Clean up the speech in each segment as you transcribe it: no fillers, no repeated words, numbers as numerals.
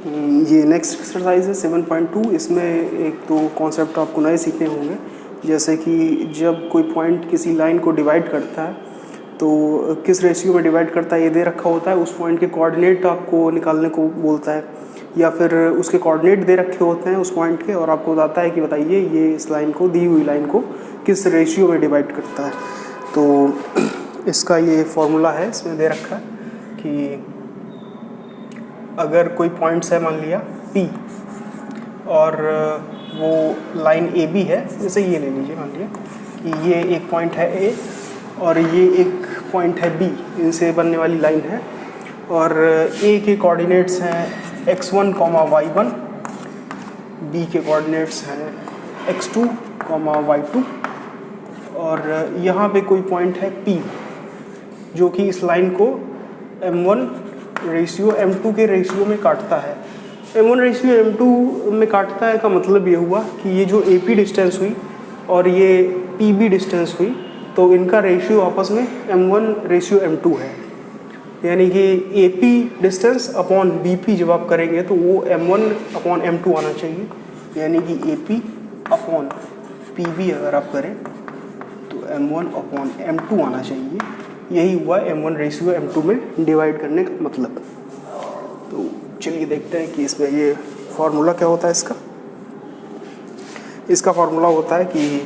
ये next exercise है 7.2। इसमें एक तो कॉन्सेप्ट आपको नए सीखने होंगे, जैसे कि जब कोई पॉइंट किसी लाइन को डिवाइड करता है तो किस रेशियो में डिवाइड करता है ये दे रखा होता है। उस पॉइंट के कोऑर्डिनेट आपको निकालने को बोलता है, या फिर उसके कोऑर्डिनेट दे रखे होते हैं उस पॉइंट के, और आपको बताता है कि बताइए ये इस लाइन को, दी हुई लाइन को किस रेशियो में डिवाइड करता है। तो इसका ये फॉर्मूला है, इसमें दे रखा है कि अगर कोई पॉइंट्स है मान लिया P और वो लाइन AB है, जैसे ये ले लीजिए, मान लिया कि ये एक पॉइंट है A और ये एक पॉइंट है B, इनसे बनने वाली लाइन है, और A के कोऑर्डिनेट्स हैं x1, y1, B के कोऑर्डिनेट्स हैं x2, y2, और यहाँ पे कोई पॉइंट है P जो कि इस लाइन को m1 रेशियो m2 के रेशियो में काटता है। m1 रेशियो m2 में काटता है का मतलब ये हुआ कि ये जो AP डिस्टेंस हुई और ये PB डिस्टेंस हुई, तो इनका रेशियो आपस में m1 रेशियो m2 है। यानी कि AP डिस्टेंस अपॉन BP जब आप करेंगे तो वो m1 अपॉन m2 आना चाहिए, यानी कि AP अपॉन PB अगर आप करें तो m1 अपॉन m2 आना चाहिए। यही हुआ m1 रेशियो m2 में डिवाइड करने का मतलब। तो चलिए देखते हैं कि इसमें ये फार्मूला क्या होता है इसका। इसका फार्मूला होता है कि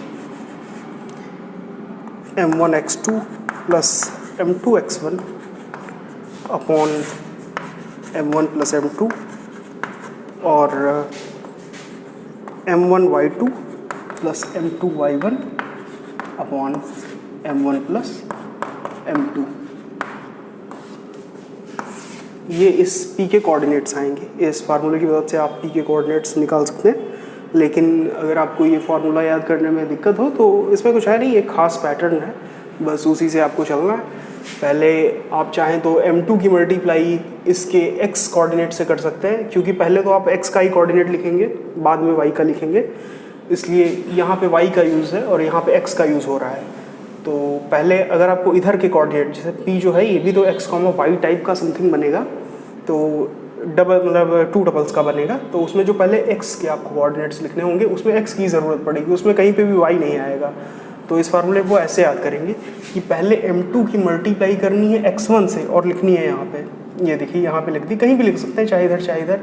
m1x2 plus m2x1 upon m1 plus m2 और m1y2 plus m2y1 upon m1 plus m2। ये इस P के कोऑर्डिनेट्स आएंगे। इस फार्मूले की मदद से आप P के कोऑर्डिनेट्स निकाल सकते हैं, लेकिन अगर आपको ये फार्मूला याद करने में दिक्कत हो तो इसमें कुछ है नहीं, एक खास पैटर्न है, बस उसी से आपको चलना है। पहले आप चाहें तो m2 की मल्टीप्लाई इसके x कोऑर्डिनेट से कर सकते हैं, क्योंकि पहले तो आप x का ही कोऑर्डिनेट लिखेंगे, बाद में y का लिखेंगे, इसलिए यहाँ पे y का यूज़ है और यहाँ पे x का यूज़ हो रहा है। तो पहले अगर आपको इधर के कोऑर्डिनेट, जैसे P जो है ये भी तो x, y टाइप का समथिंग बनेगा, तो डबल मतलब 2 डबल्स का बनेगा, तो उसमें जो पहले x के आपको कोऑर्डिनेट्स लिखने होंगे उसमें x की ज़रूरत पड़ेगी, उसमें कहीं पे भी y नहीं आएगा। तो इस फार्मूले को ऐसे याद करेंगे कि पहले m2 की मल्टीप्लाई करनी है x1 से और लिखनी है यहाँ पे, ये देखिए यहाँ पे लिख दी, कहीं भी लिख सकते हैं, चाहे इधर चाहे इधर,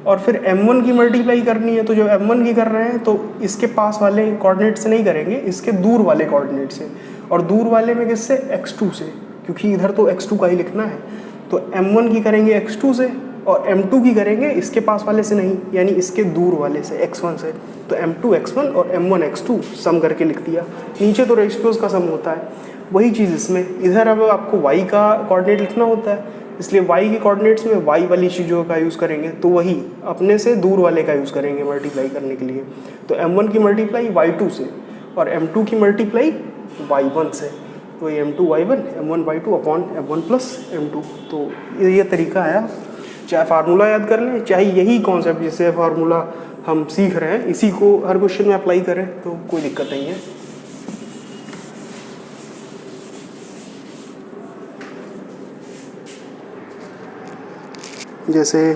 और फिर m1 की मल्टीप्लाई करनी है। तो जो m1 की कर रहे हैं तो इसके पास वाले कोऑर्डिनेट से नहीं करेंगे, इसके दूर वाले कोऑर्डिनेट से, और दूर वाले में किससे, x2 से, क्योंकि इधर तो x2 का ही लिखना है। तो m1 की करेंगे x2 से और m2 की करेंगे इसके पास वाले से नहीं, यानी इसके दूर वाले से x1 से। तो m2 x1 और m1 x2 सम करके लिख दिया। नीचे तो रेशियोज का सम होता है, वही चीज़ इसमें, इधर अब आपको y का कोऑर्डिनेट लिखना होता है, इसलिए y के कोऑर्डिनेट्स में y वाली चीज़ों का यूज़ करेंगे, तो वही अपने से दूर वाले का यूज़ करेंगे मल्टीप्लाई करने के लिए। तो m1 की मल्टीप्लाई y2 से और m2 की मल्टीप्लाई y1 से, तो m2 y1 m1 y2 upon m1 plus m2। तो ये तरीका है, चाहे फार्मूला याद कर लें, चाहे यही कॉन्सेप्ट जिससे फार्मूला हम सीख रहे हैं इसी को हर क्वेश्चन में अप्लाई करें, तो कोई दिक्कत नहीं है। जैसे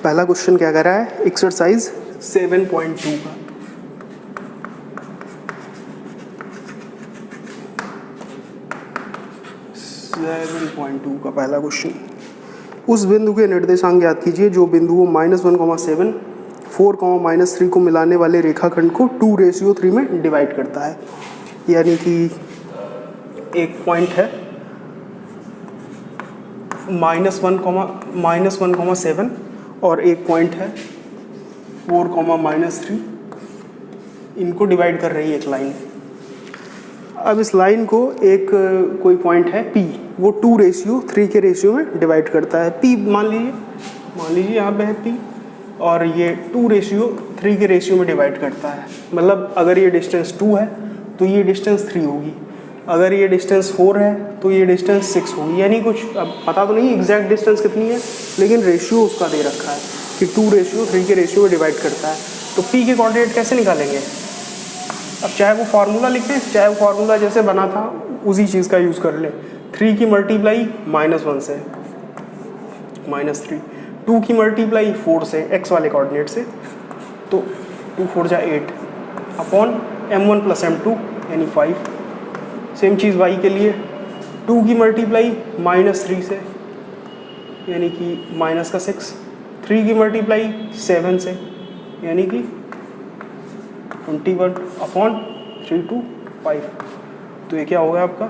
पहला क्वेश्चन क्या कर रहा है, एक्सरसाइज 7.2 का। का पहला क्वेश्चन, उस बिंदु के निर्देशांक ज्ञात कीजिए जो बिंदुओं -1,7, 4, -3 को मिलाने वाले रेखाखंड को 2:3 में डिवाइड करता है। यानी कि एक पॉइंट है -1,7 और एक पॉइंट है 4, -3, इनको डिवाइड कर रही है एक लाइन। अब इस लाइन को एक कोई पॉइंट है P, वो 2:3 के रेशियो में डिवाइड करता है। P मान लीजिए यहाँ पे है P, और ये 2:3 के रेशियो में डिवाइड करता है। मतलब अगर ये डिस्टेंस 2 है तो ये डिस्टेंस 3 होगी, अगर ये डिस्टेंस 4 है तो ये डिस्टेंस 6 होगी। यानी कुछ अब पता तो नहीं एग्जैक्ट डिस्टेंस कितनी है, लेकिन रेशियो उसका दे रखा है कि 2:3 के रेशियो में डिवाइड करता है। तो P के कोऑर्डिनेट कैसे निकालेंगे? अब चाहे वो फार्मूला लिखें, चाहे वो फार्मूला जैसे बना था उसी चीज़ का यूज़ कर लें। 3 की मल्टीप्लाई -1 से -3, 2 की मल्टीप्लाई 4 से x वाले कोऑर्डिनेट से, तो 2 4 जा 8 अपॉन m1 प्लस m2 यानी 5। सेम चीज़ y के लिए 2 की मल्टीप्लाई -3 से यानी कि माइनस का 6, 3 की मल्टीप्लाई 7 से यानी कि 21 अपॉन 3 to 5। तो ये क्या होगा आपका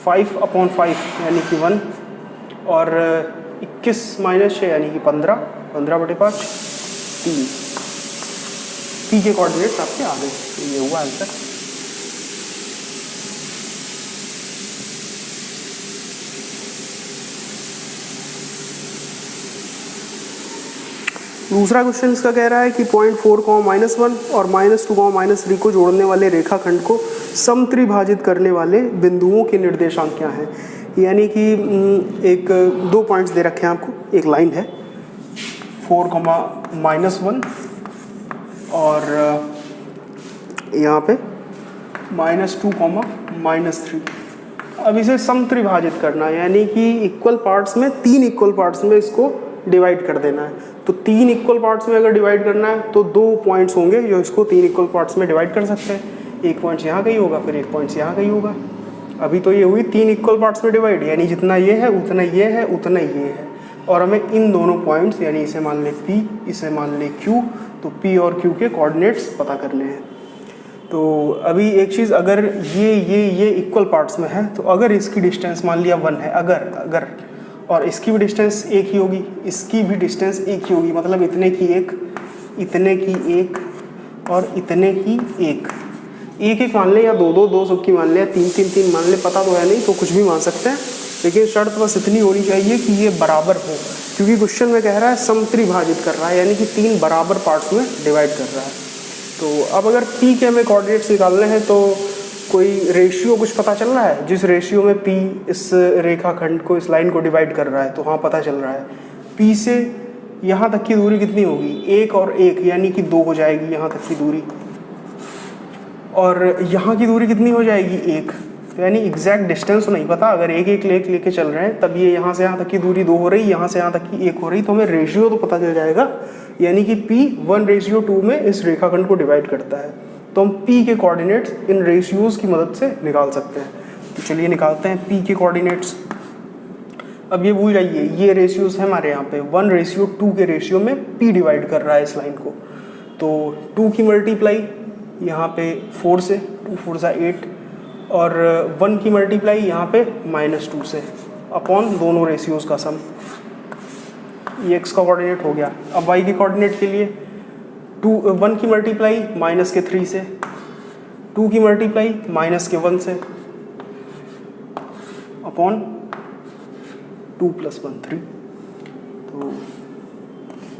5 अपॉन 5 यानी कि 1 और 21 माइनस 6 यानी कि 15, 15/5 3। पी के कोऑर्डिनेट्स आपके आ गए, ये हुआ आंसर। दूसरा क्वेश्चन इसका कह रहा है कि 0.4, -1 और -2, -3 को जोड़ने वाले रेखाखंड को समत्रिभाजित करने वाले बिंदुओं के निर्देशांक क्या हैं। यानी कि एक 2 पॉइंट्स दे रखे हैं आपको, एक लाइन है 4, -1 और यहाँ पे -2, -3। अब इसे समत्रिभाजित करना यानी कि इक्वल पार्ट्स में, 3 इक्वल पार्ट्स में इसको डिवाइड कर देना है। तो 3 इक्वल पार्ट्स में अगर डिवाइड करना है तो 2 पॉइंट्स होंगे जो इसको 3 इक्वल पार्ट्स में डिवाइड कर सकते हैं। एक पॉइंट यहाँ कहीं होगा, फिर एक पॉइंट यहाँ कहीं होगा। अभी तो ये हुई 3 इक्वल पार्ट्स में डिवाइड, यानी जितना ये है उतना ये है उतना ये है, और हमें इन दोनों पॉइंट्स यानी इसे मान लें P, इसे मान लें Q, तो P और Q के कोऑर्डिनेट्स पता करने हैं। तो अभी एक चीज़, अगर ये इक्वल पार्ट्स में है तो अगर इसकी डिस्टेंस मान लिया 1 है, अगर और इसकी भी डिस्टेंस एक ही होगी, इसकी भी डिस्टेंस एक ही होगी, मतलब इतने की एक, इतने की एक और इतने की एक, एक मान ले या दो सबकी मान ले या 3 मान ले, पता तो है नहीं तो कुछ भी मान सकते हैं, लेकिन शर्त बस इतनी होनी चाहिए कि ये बराबर हो, क्योंकि क्वेश्चन में कह रहा है समत्रिभाजित कर रहा है यानी कि 3 बराबर पार्ट्स में डिवाइड कर रहा है। तो अब अगर P के हमें कोऑर्डिनेट्स निकालने हैं तो कोई रेशियो कुछ पता चल रहा है, जिस रेशियो में P इस रेखाखंड को, इस लाइन को डिवाइड कर रहा है, तो हाँ पता चल रहा है P से यहाँ तक की दूरी कितनी होगी, 1 और 1 यानी कि 2 हो जाएगी यहाँ तक की दूरी, और यहाँ की दूरी कितनी हो जाएगी 1, तो यानी एग्जैक्ट डिस्टेंस तो नहीं पता, अगर 1 1 लेके चल रहे हैं तब ये यहाँ से यहाँ तक की दूरी 2 हो रही, यहाँ से यहाँ तक की 1 हो रही, तो हमें रेशियो तो पता चल जाएगा, यानी कि P 1:2 में इस रेखाखंड को डिवाइड करता है। तो हम P के कोऑर्डिनेट्स इन रेशियोज की मदद से निकाल सकते हैं। तो चलिए निकालते हैं P के कोऑर्डिनेट्स। अब ये भूल जाइए, ये रेशियोज है हमारे यहाँ पे 1:2 के रेशियो में P डिवाइड कर रहा है इस लाइन को। तो 2 की मल्टीप्लाई यहाँ पे 4 से, 2 4 जा 8, और 1 की मल्टीप्लाई यहाँ पे -2 से, अपॉन दोनों रेशियोज का सम। ये x का कोऑर्डिनेट हो गया। अब y के कोऑर्डिनेट के लिए 1 की मल्टीप्लाई -3 से, 2 की मल्टीप्लाई -1 से, अपॉन 2 + 1 3। तो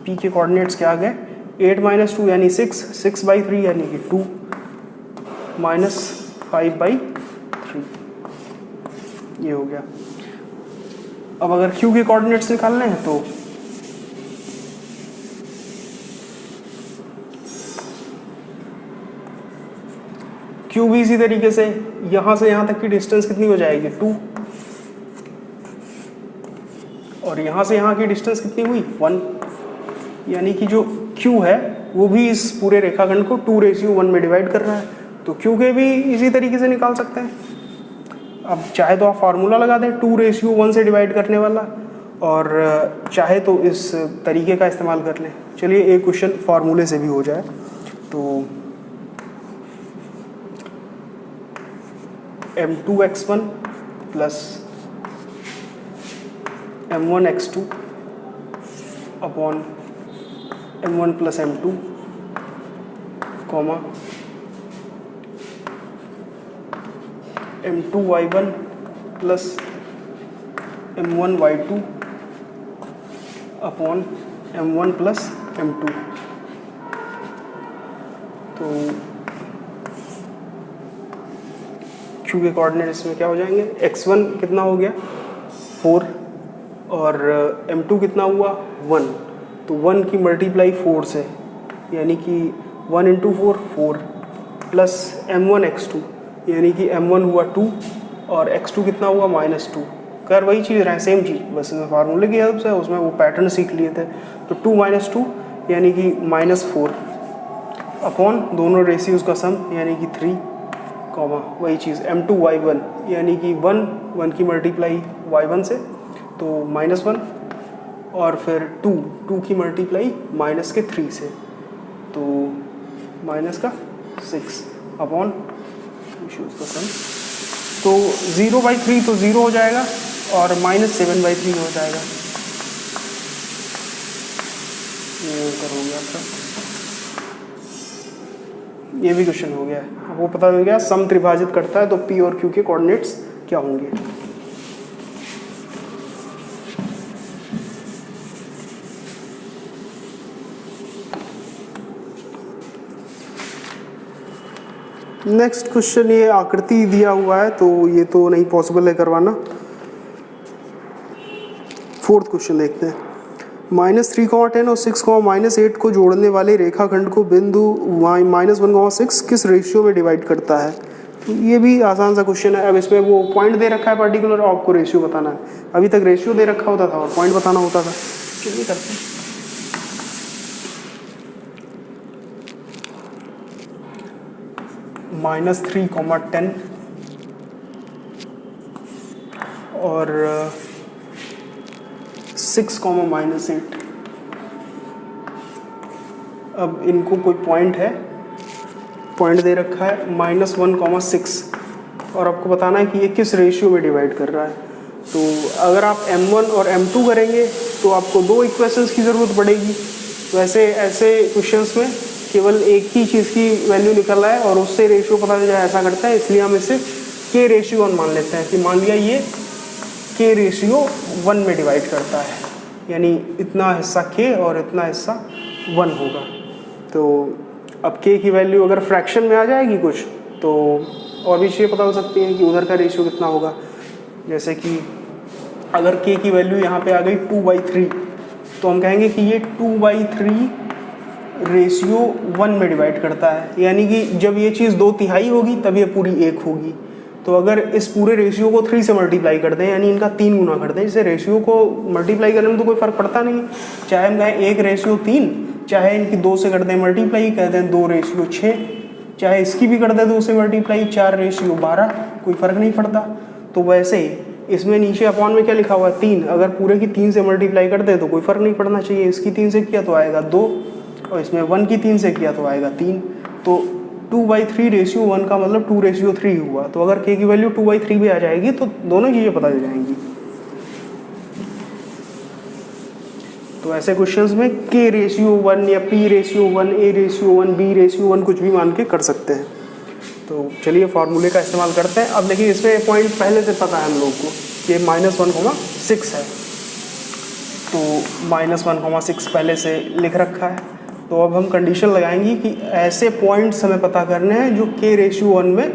p के कोऑर्डिनेट्स क्या आ गए, 8 - 2 यानी 6, 6/3 यानी कि 2, -5/3, ये हो गया। अब अगर q के कोऑर्डिनेट्स निकालने हैं तो q भी इसी तरीके से, यहाँ से यहाँ तक की डिस्टेंस कितनी हो जाएगी 2, और यहाँ से यहाँ की डिस्टेंस कितनी हुई 1, यानी कि जो q है वो भी इस पूरे रेखाखंड को 2:1 में डिवाइड कर रहा है। तो q के भी इसी तरीके से निकाल सकते हैं। अब चाहे तो आप फार्मूला लगा दें 2:1 से डिवाइड करने वाला, और चाहे तो इस तरीके का इस्तेमाल कर लें। चलिए एक क्वेश्चन फार्मूले से भी हो जाए। तो m2x1 plus m1x2 upon m1 plus m2 comma m2y1 plus m1y2 upon m1 plus m2। तो q के कोऑर्डिनेट इसमें क्या हो जाएंगे, x1 कितना हो गया 4, और m2 कितना हुआ 1, तो 1 की मल्टीप्लाई 4 से, यानी कि 1 × 4 4, प्लस m1 x2 यानी कि m1 हुआ 2 और x2 कितना हुआ -2, कर वही चीज़ रहे, सेम चीज़, बस इसमें फार्मूले की हेल्प से उसमें वो पैटर्न सीख लिए थे। तो 2 - 2 यानी कि -4 अपॉन दोनों रेशियोज़ का सम यानी कि 3, वही चीज़ m2y1 यानी कि 1 की मल्टीप्लाई y1 से तो -1, और फिर 2 की मल्टीप्लाई -3 से तो -6 अपॉन का सम। तो 0/3 तो 0 हो जाएगा और -7/3 हो जाएगा। ये उत्तर हो गया आपका, ये भी क्वेश्चन हो गया है। वो पता हो गया सम त्रिभाजित करता है तो P और Q के कोऑर्डिनेट्स क्या होंगे। नेक्स्ट क्वेश्चन, ये आकृति दिया हुआ है तो ये तो नहीं पॉसिबल है करवाना। 4th क्वेश्चन देखते हैं। -3, 10 और 6, -8 को जोड़ने वाले रेखाखंड को बिंदु -1, 6 किस रेशियो में डिवाइड करता है। तो ये भी आसान सा क्वेश्चन है। अब इसमें वो पॉइंट दे रखा है पर्टिकुलर, आपको रेशियो बताना है। अभी तक रेशियो दे रखा होता था और पॉइंट बताना होता था। चलिए करते हैं। -3, 10 और 6, -8। अब इनको कोई पॉइंट है, पॉइंट दे रखा है -1, 6 और आपको बताना है कि ये किस रेशियो में डिवाइड कर रहा है। तो अगर आप m1 और m2 करेंगे तो आपको 2 इक्वेशंस की ज़रूरत पड़ेगी। तो ऐसे क्वेश्चंस में केवल एक ही चीज़ की वैल्यू निकल रहा है और उससे रेशियो पता चल जाए, ऐसा करता है। इसलिए हम इसे k/1 मान लेते हैं कि मान लिया ये k/1 में डिवाइड करता है, यानी इतना हिस्सा k और इतना हिस्सा 1 होगा। तो अब k की वैल्यू अगर फ्रैक्शन में आ जाएगी कुछ तो और भी चीज़ें पता हो सकती हैं कि उधर का रेशियो कितना होगा। जैसे कि अगर k की वैल्यू यहाँ पे आ गई 2/3 तो हम कहेंगे कि ये 2/3 रेशियो 1 में डिवाइड करता है, यानी कि जब ये चीज़ 2/3 होगी तब ये पूरी 1 होगी। तो अगर इस पूरे रेशियो को 3 से मल्टीप्लाई कर दें, यानी इनका 3 गुना कर दें, इससे रेशियो को मल्टीप्लाई करने में तो कोई फ़र्क पड़ता नहीं, चाहे हम कहें 1/3, चाहे इनकी 2 से कर दें मल्टीप्लाई, कहते हैं 2/6, चाहे इसकी भी कर दें 2 से मल्टीप्लाई 4/12, कोई फ़र्क नहीं पड़ता। तो वैसे ही इसमें नीचे अपॉन में क्या लिखा हुआ है 3, अगर पूरे की 3 से मल्टीप्लाई कर दे तो कोई फ़र्क नहीं पड़ना चाहिए। इसकी 3 से किया तो आएगा 2 और इसमें 1 की 3 से किया तो आएगा 3। तो 2/3 रेशियो 1 का मतलब 2/3 हुआ। तो अगर k की वैल्यू 2/3 भी आ जाएगी तो दोनों चीज़ें पता चल जाएंगी। तो ऐसे क्वेश्चंस में k/1 या p/1, a/1, b/1 कुछ भी मान के कर सकते हैं। तो चलिए फार्मूले का इस्तेमाल करते हैं। अब देखिए इसमें पॉइंट पहले से पता है हम लोग को कि -1, 6 है, तो -1, 6 पहले से लिख रखा है। तो अब हम कंडीशन लगाएंगे कि ऐसे पॉइंट्स हमें पता करने हैं जो k/1 में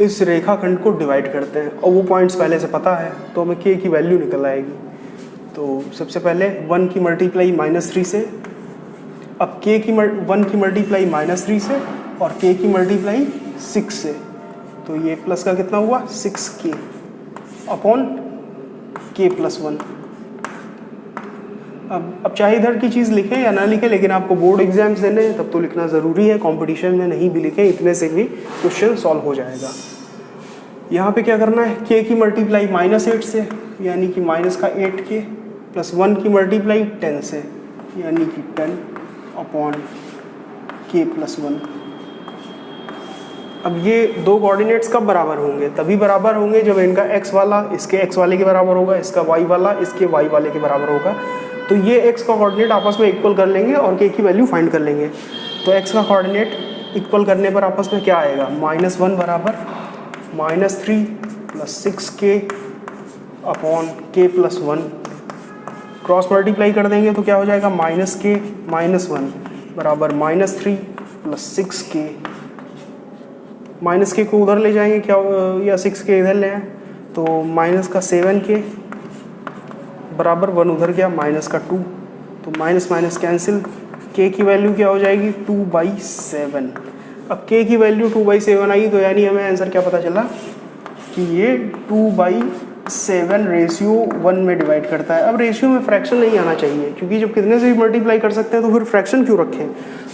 इस रेखाखंड को डिवाइड करते हैं, और वो पॉइंट्स पहले से पता है तो हमें k की वैल्यू निकल आएगी। तो सबसे पहले 1 की मल्टीप्लाई -3 से, अब 1 की मल्टीप्लाई -3 से और k की मल्टीप्लाई 6 से, तो ये प्लस का कितना हुआ 6k अपॉन k+1। अब चाहे इधर की चीज़ लिखें या ना लिखें, लेकिन आपको बोर्ड एग्जाम्स देने हैं तब तो लिखना ज़रूरी है। कंपटीशन में नहीं भी लिखें, इतने से भी क्वेश्चन सॉल्व हो जाएगा। यहाँ पे क्या करना है, k की मल्टीप्लाई -8 से यानी कि -8k प्लस 1 की मल्टीप्लाई 10 से यानी कि 10 अपॉन k+1। अब ये दो कोऑर्डिनेट्स कब बराबर होंगे, तभी बराबर होंगे जब इनका x वाला इसके x वाले के बराबर होगा, इसका y वाला इसके y वाले के बराबर होगा। तो ये x का कोऑर्डिनेट आपस में इक्वल कर लेंगे और k की वैल्यू फाइंड कर लेंगे। तो x का कोऑर्डिनेट इक्वल करने पर आपस में क्या आएगा, -1 बराबर -3 + 6k upon k+1। Cross multiply कर देंगे तो क्या हो जाएगा, -k -1 बराबर -3 + 6k। -k को उधर ले जाएंगे क्या, या 6k इधर ले आए तो -7k बराबर 1 उधर गया -2, तो माइनस कैंसिल, k की वैल्यू क्या हो जाएगी 2/7। अब k की वैल्यू 2/7 आई तो यानी हमें आंसर क्या पता चला कि ये 2/7 7:1 में डिवाइड करता है। अब रेशियो में फ्रैक्शन नहीं आना चाहिए, क्योंकि जब कितने से भी मल्टीप्लाई कर सकते हैं तो फिर फ्रैक्शन क्यों रखें।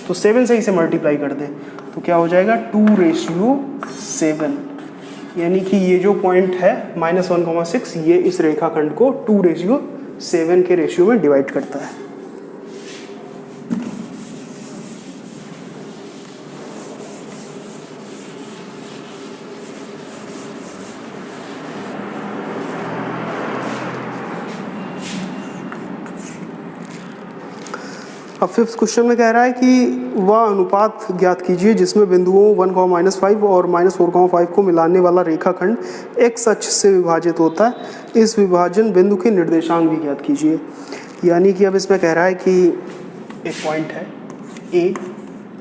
तो 7 से इसे मल्टीप्लाई कर दें तो क्या हो जाएगा 2:7, यानी कि ये जो पॉइंट है -1,6 ये इस रेखाखंड को 2:7 के रेशियो में डिवाइड करता है। अब 5th क्वेश्चन में कह रहा है कि वह अनुपात ज्ञात कीजिए जिसमें बिंदुओं 1,-5 और -4,5 को मिलाने वाला रेखाखंड x अक्ष से विभाजित होता है। इस विभाजन बिंदु के निर्देशांक भी ज्ञात कीजिए। यानी कि अब इसमें कह रहा है कि एक पॉइंट है A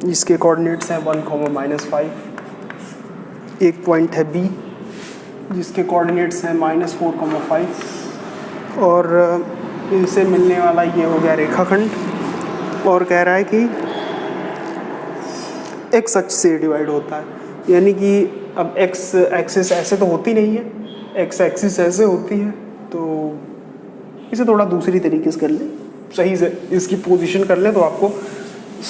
जिसके कोऑर्डिनेट्स हैं 1,-5, एक पॉइंट है B जिसके कोऑर्डिनेट्स हैं -4,5 और इनसे मिलने वाला ये हो गया रेखाखंड। और कह रहा है कि x अक्ष से डिवाइड होता है, यानी कि अब x एक्सिस ऐसे तो होती नहीं है, x एक्सिस ऐसे होती है, तो इसे थोड़ा दूसरी तरीके से कर लें, सही से इसकी पोजीशन कर लें तो आपको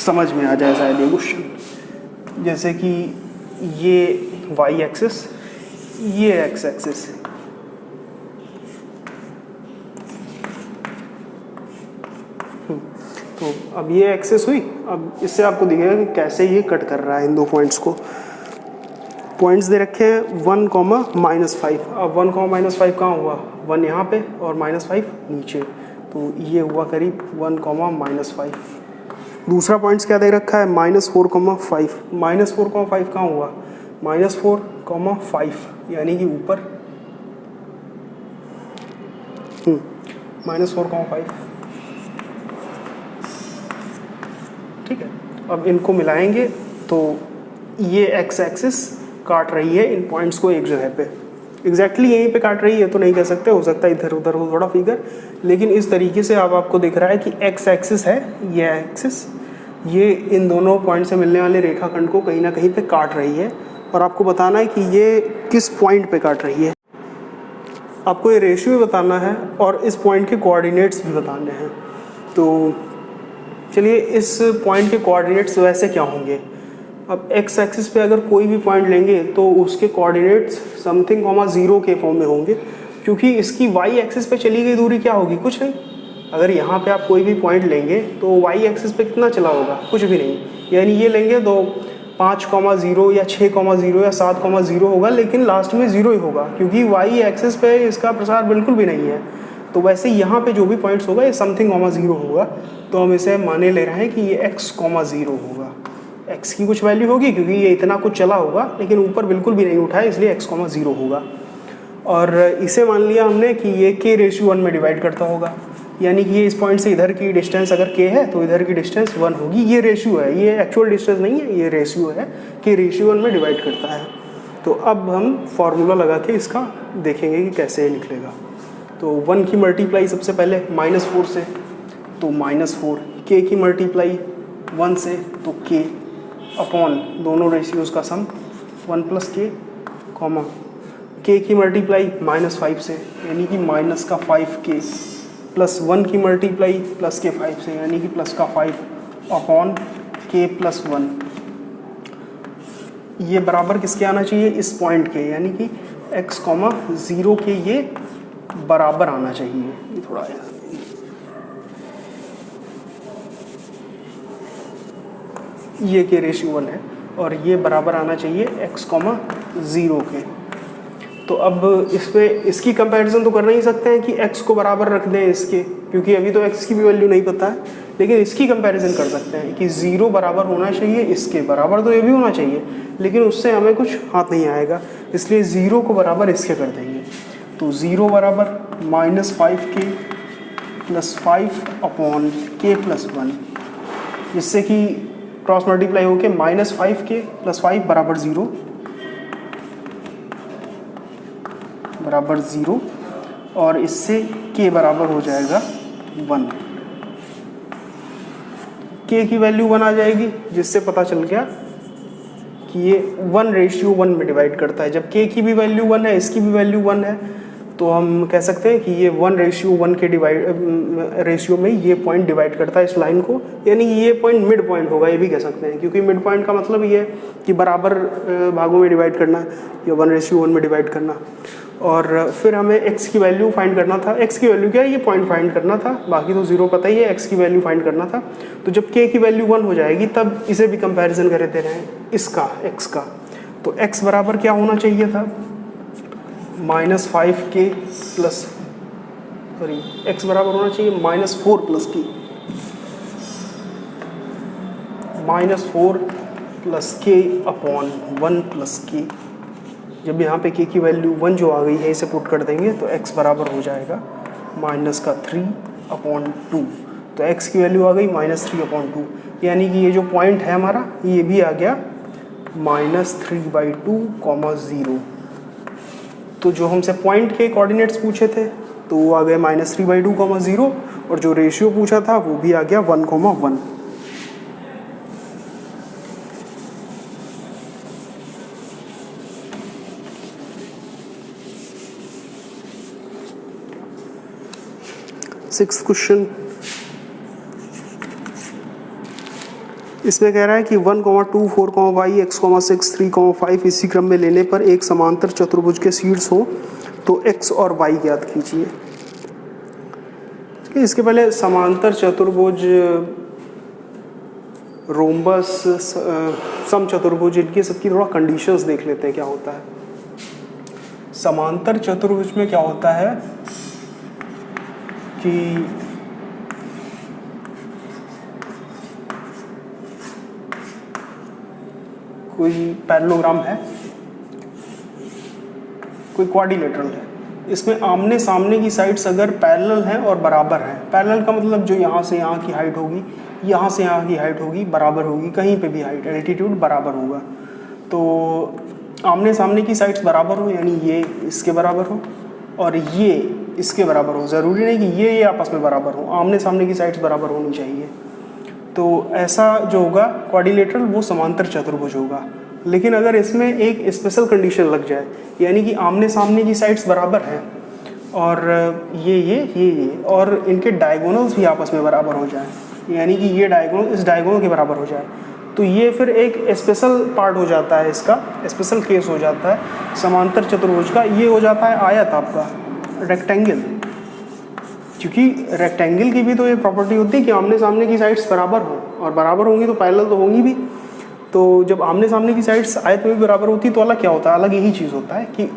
समझ में आ जाए शायद ये क्वेश्चन। जैसे कि ये y एक्सिस, ये x एक्सिस है, तो अब ये एक्सेस हुई। अब इससे आपको दिखेगा कि कैसे ये कट कर रहा है इन दो पॉइंट्स को। पॉइंट्स दे रखे हैं 1,-5। अब 1,-5 कहाँ हुआ, 1 यहाँ पे और -5 नीचे, तो ये हुआ करीब 1,-5। दूसरा पॉइंट्स क्या दे रखा है -4,5। -4,5 कहाँ हुआ, -4,5 यानी कि ऊपर -4,5। ठीक है, अब इनको मिलाएंगे तो ये x एक्सिस काट रही है इन पॉइंट्स को एक जगह पे, एग्जैक्टली यहीं पे काट रही है तो नहीं कह सकते, हो सकता है इधर उधर हो थोड़ा फिगर, लेकिन इस तरीके से अब आपको दिख रहा है कि x एक्सिस है, ये एक्सिस ये इन दोनों पॉइंट से मिलने वाले रेखाखंड को कहीं ना कहीं पे काट रही है, और आपको बताना है कि ये किस पॉइंट पे काट रही है। आपको ये रेशियो भी बताना है और इस पॉइंट के कोऑर्डिनेट्स भी बताने हैं। तो चलिए इस पॉइंट के कोऑर्डिनेट्स वैसे क्या होंगे। अब x एक्सिस पे अगर कोई भी पॉइंट लेंगे तो उसके कोऑर्डिनेट्स समथिंग 0 के फॉर्म में होंगे, क्योंकि इसकी y एक्सिस पे चली गई दूरी क्या होगी, कुछ नहीं। अगर यहाँ पे आप कोई भी पॉइंट लेंगे तो y एक्सिस पे कितना चला होगा, कुछ भी नहीं। यानी ये लेंगे तो 5,0 या 6,0 या 7,0 होगा, लेकिन लास्ट में 0 ही होगा, क्योंकि y एक्सिस पे इसका प्रसार बिल्कुल भी नहीं है। तो वैसे यहाँ पे जो भी पॉइंट्स होगा ये समथिंग 0 होगा, तो हम इसे माने ले रहे हैं कि ये x,0 होगा। x की कुछ वैल्यू होगी क्योंकि ये इतना कुछ चला होगा, लेकिन ऊपर बिल्कुल भी नहीं उठा है, इसलिए x,0 होगा। और इसे मान लिया हमने कि ये k/1 में डिवाइड करता होगा, यानी कि ये इस पॉइंट से इधर की डिस्टेंस अगर k है तो इधर की डिस्टेंस 1 होगी। ये रेशियो है, ये एक्चुअल डिस्टेंस नहीं है, ये रेशियो है, k/1 में डिवाइड करता है। तो अब हम फॉर्मूला लगा के इसका देखेंगे कि कैसे निकलेगा। तो 1 की मल्टीप्लाई सबसे पहले -4 से, तो -4, k की मल्टीप्लाई 1 से तो k अपॉन दोनों रेशियोज़ का सम 1 + k, k की मल्टीप्लाई -5 से यानी कि -5k, प्लस 1 की मल्टीप्लाई +k5 से यानी कि +5 अपॉन k + 1। ये बराबर किसके आना चाहिए, इस पॉइंट के, यानी कि x,0 के ये बराबर आना चाहिए। ये थोड़ा है, ये k/1 है और ये बराबर आना चाहिए x,0 के। तो अब इस पे इसकी कंपैरिजन तो कर नहीं सकते हैं कि x को बराबर रख दें इसके, क्योंकि अभी तो x की भी वैल्यू नहीं पता है, लेकिन इसकी कंपैरिजन कर सकते हैं कि 0 बराबर होना चाहिए इसके बराबर, तो ये भी होना चाहिए, लेकिन उससे हमें कुछ हाथ नहीं आएगा, इसलिए 0 को बराबर इसके कर देंगे। तो 0 बराबर -5k + 5 अपॉन k + 1, जिससे कि क्रॉस मल्टीप्लाई होके -5k + 5 बराबर 0 बराबर 0, और इससे k बराबर हो जाएगा 1। k की वैल्यू 1 आ जाएगी, जिससे पता चल गया कि ये 1/1 में डिवाइड करता है। जब k की भी वैल्यू 1 है, इसकी भी वैल्यू 1 है, तो हम कह सकते हैं कि ये 1:1 के रेशियो में ये पॉइंट डिवाइड करता है इस लाइन को, यानी ये पॉइंट मिड पॉइंट होगा, ये भी कह सकते हैं, क्योंकि मिड पॉइंट का मतलब ये है कि बराबर भागों में डिवाइड करना या 1:1 में डिवाइड करना। और फिर हमें x की वैल्यू फाइंड करना था। x की वैल्यू क्या है, ये पॉइंट फाइंड करना था, बाकी तो 0 पता ही है, x की वैल्यू फाइंड करना था। तो जब k की वैल्यू 1 हो जाएगी तब इसे भी कंपैरिजन करते रहें इसका x का। तो x बराबर क्या होना चाहिए था, -5k प्लस सॉरी x बराबर होना चाहिए -4 plus k, -4 plus k upon 1 plus k। जब यहाँ पे k की वैल्यू 1 जो आ गई है इसे पुट कर देंगे तो x बराबर हो जाएगा -3/2। तो x की वैल्यू आ गई -3/2, यानी कि ये जो पॉइंट है हमारा ये भी आ गया -3/2, 0। तो जो हमसे पॉइंट के कोऑर्डिनेट्स पूछे थे तो वो आ गए -3/2, 0, और जो रेशियो पूछा था वो भी आ गया 1,1। सिक्स्थ क्वेश्चन, इसमें कह रहा है कि 1, 2, 4, y, x, 6, 3, 5 इसी क्रम में लेने पर एक समांतर चतुर्भुज के शीर्ष हो तो x और y ज्ञात कीजिए। इसके पहले समांतर चतुर्भुज, रोम्बस, समचतुर्भुज, इनकी सबकी थोड़ा कंडीशंस देख लेते हैं क्या होता है। समांतर चतुर्भुज में क्या होता है कि कोई पैरेललोग्राम है, कोई क्वाड्रिलेटरल है, इसमें आमने सामने की साइड्स अगर पैरेलल हैं और बराबर हैं, पैरेलल का मतलब जो यहाँ से यहाँ की हाइट होगी, यहाँ से यहाँ की हाइट होगी, बराबर होगी, कहीं पे भी हाइट, एल्टीट्यूड बराबर होगा। तो आमने सामने की साइड्स बराबर हो, यानी ये इसके बराबर हो और ये इसके बराबर हो, ज़रूरी नहीं कि ये आपस में बराबर हो, आमने सामने की साइड्स बराबर होनी चाहिए। तो ऐसा जो होगा क्वाड्रिलेटरल वो समांतर चतुर्भुज होगा। लेकिन अगर इसमें एक स्पेशल कंडीशन लग जाए, यानी कि आमने सामने की साइड्स बराबर हैं और ये और इनके डायगोनल्स भी आपस में बराबर हो जाए, यानी कि ये डायगोनल इस डायगोनल के बराबर हो जाए, तो ये फिर एक स्पेशल पार्ट हो जाता है, इसका स्पेशल केस हो जाता है समांतर चतुर्भुज का। ये हो जाता है आयत आपका, रेक्टेंगल, क्योंकि रेक्टेंगल की भी तो ये प्रॉपर्टी होती है कि आमने सामने की साइड्स बराबर हो, और बराबर होंगी तो पैरेलल तो होंगी भी। तो जब आमने सामने की साइड्स आयत में भी बराबर होती है तो अलग क्या होता है, अलग यही चीज़ होता है कि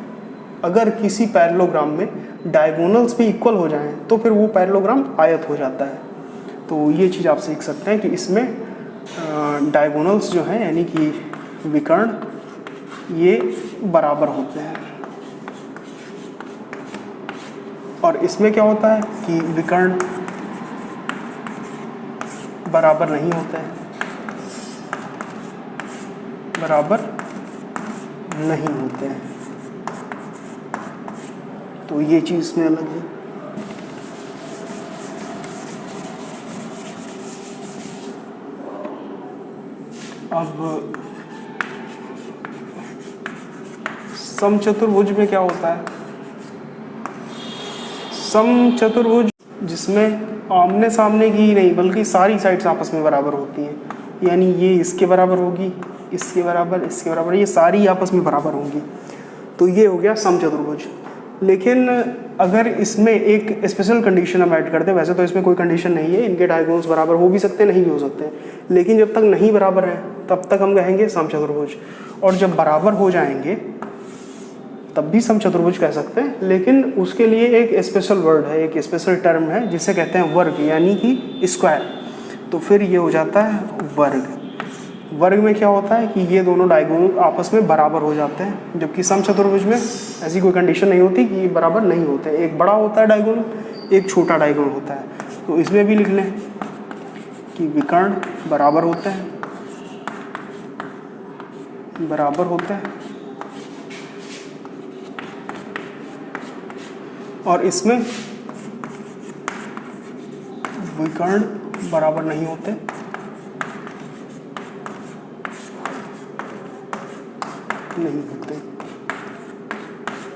अगर किसी पैरेललोग्राम में डायगोनल्स भी इक्वल हो जाएं तो फिर वो पैरेललोग्राम आयत हो जाता है। तो ये चीज़ आप सीख सकते हैं कि इसमें डायगोनल्स जो हैं, यानी कि विकर्ण, ये बराबर होते हैं। और इसमें क्या होता है कि विकर्ण बराबर नहीं होते हैं, बराबर नहीं होते हैं। तो ये चीज़ में अलग है। अब समचतुर्भुज में क्या होता है, समचतुर्भुज जिसमें आमने सामने की नहीं बल्कि सारी साइड्स आपस में बराबर होती हैं, यानी ये इसके बराबर होगी, इसके बराबर, इसके बराबर, ये सारी आपस में बराबर होंगी, तो ये हो गया समचतुर्भुज। लेकिन अगर इसमें एक स्पेशल कंडीशन हम ऐड करते हैं, वैसे तो इसमें कोई कंडीशन नहीं है, इनके डायगोनल्स बराबर हो भी सकते हैं, नहीं भी हो सकते हैं, लेकिन जब तक नहीं बराबर है तब तक हम कहेंगे समचतुर्भुज, और जब बराबर हो जाएंगे तब भी समचतुर्भुज कह सकते हैं। लेकिन उसके लिए एक स्पेशल वर्ड है, एक स्पेशल टर्म है जिसे कहते हैं वर्ग, यानी कि स्क्वायर। तो फिर ये हो जाता है वर्ग। वर्ग में क्या होता है कि ये दोनों डायगोनल आपस में बराबर हो जाते हैं, जबकि समचतुर्भुज में ऐसी कोई कंडीशन नहीं होती कि ये बराबर नहीं होते, एक बड़ा होता है डायगोनल, एक छोटा डायगोनल होता है। तो इसमें भी लिख लें कि विकर्ण बराबर होते हैं, बराबर होते हैं, और इसमें विकर्ण बराबर नहीं होते, नहीं होते।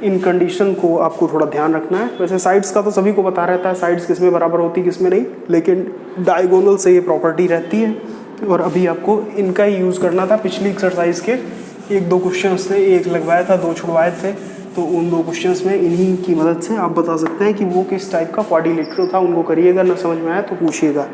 इन कंडीशन को आपको थोड़ा ध्यान रखना है। वैसे साइड्स का तो सभी को पता रहता है, साइड्स किस में बराबर होती है किस में नहीं, लेकिन डायगोनल से ये प्रॉपर्टी रहती है और अभी आपको इनका ही यूज़ करना था। पिछली एक्सरसाइज के 1-2 क्वेश्चंस थे, एक लगवाया था 2 छुड़वाए थे, तो उन 2 क्वेश्चंस में इन्हीं की मदद से आप बता सकते हैं कि वो किस टाइप का क्वाड्रिलेटरल था। उनको करिएगा, ना समझ में आया तो पूछिएगा।